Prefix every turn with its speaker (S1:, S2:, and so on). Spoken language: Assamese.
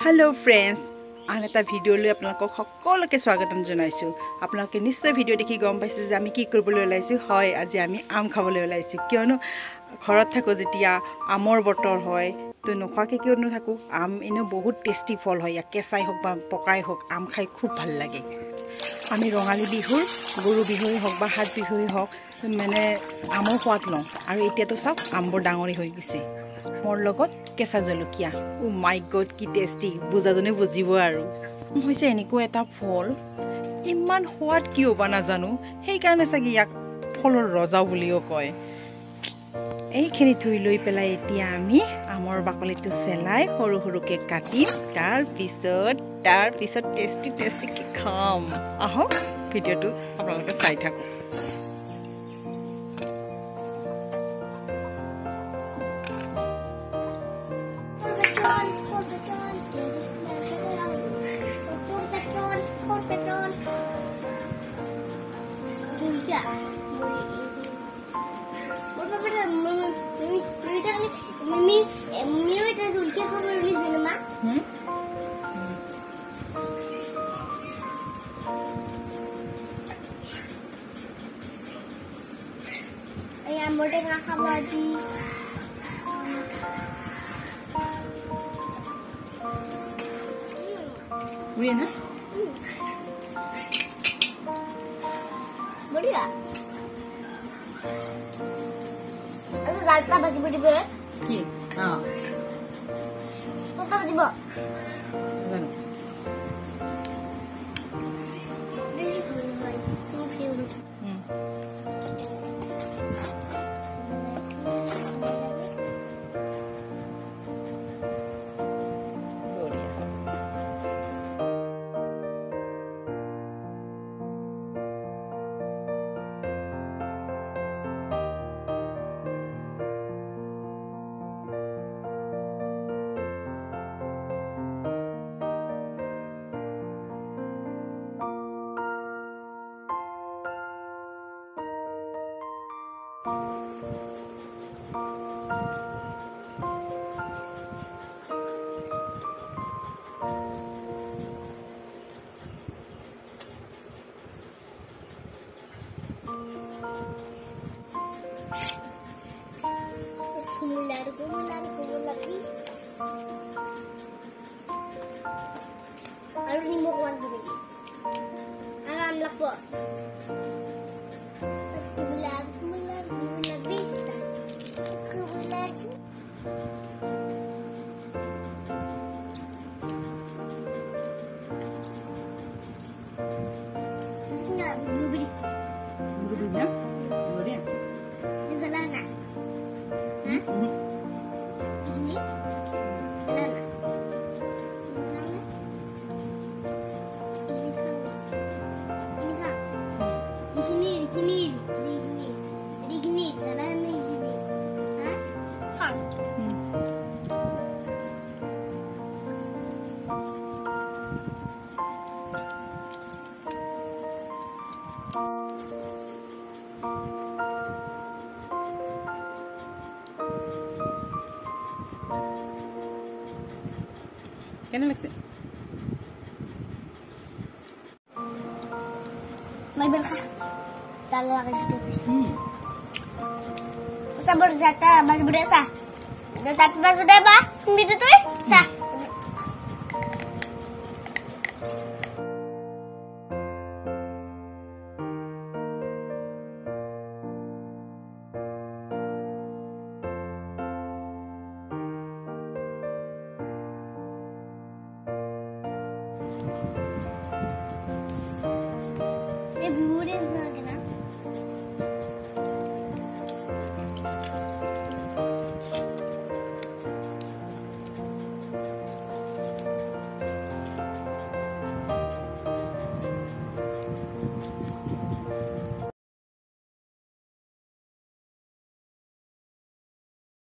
S1: हेलो फ्रेंड्स आन एटा भिडिओ লৈ আপোনালোকক সকলোকে স্বাগতম জনাইছো। আপোনালোকে নিশ্চয় ভিডিও দেখি গম পাইছে যে আমি কি কৰিবলৈ ওলাইছো। হয়, আজি আমি আম খাবলৈ ওলাইছো। কিয়নো ঘৰত থাকো যেতিয়া আমৰ বতৰ হয়, তো নখাকে কিয় নাথাকো। আম এনে বহুত টেস্টি ফল হয়। কেঁচাই হোক বা পকাই হোক আম খাই খুব ভাল লাগে। আমি ৰঙালী বিহুৰ গৰু বিহুই হোক বা হাত বিহুই হোক মানে আমৰ সোৱাদ লওঁ। আৰু এতিয়াতো চাওক আমবোৰ ডাঙৰি হৈ গৈছে। মোৰ লগত কেঁচা জলকীয়া। ও মাই গড কি টেস্টি, বুজাজনে বুজিব। আৰু হৈছে এনেকুৱা এটা ফল, ইমান সোৱাদ কিয় বা নাজানো। সেইকাৰণে চাগে ইয়াক ফলৰ ৰজা বুলিও কয়। এইখিনি ধুই লৈ পেলাই এতিয়া আমি আমৰ বাকলিটো চেলাই সৰু সৰুকৈ কাটিম। তাৰপিছত টেষ্টি টেষ্টিকৈ খাম। আহক ভিডিঅ'টো আপোনালোকে চাই থাকক।
S2: Boleh nggak kamu aja?
S1: Boleh na?
S2: Boleh nggak? Asal galta baju budi ber?
S1: Ki? Ah.
S2: Kota baju ber?
S1: Mana?
S2: Ini kalau mai, tu siapa? Gumular please. Alu ni mo kuwan dulu. Alam lakbo. Gumular please. Gumular. Nah, blueberry.
S1: Blueberry na? Boleh.
S2: Di sana. Hah? Ini? Sana. Di sini. Di sini. Sana di sini. Hah? Hang.
S1: কেনে লাগছে?
S2: May berkah. Salah lagi situ. Sabar jata, mas berasa. Jata mas berapa? Bidu tu? Sah.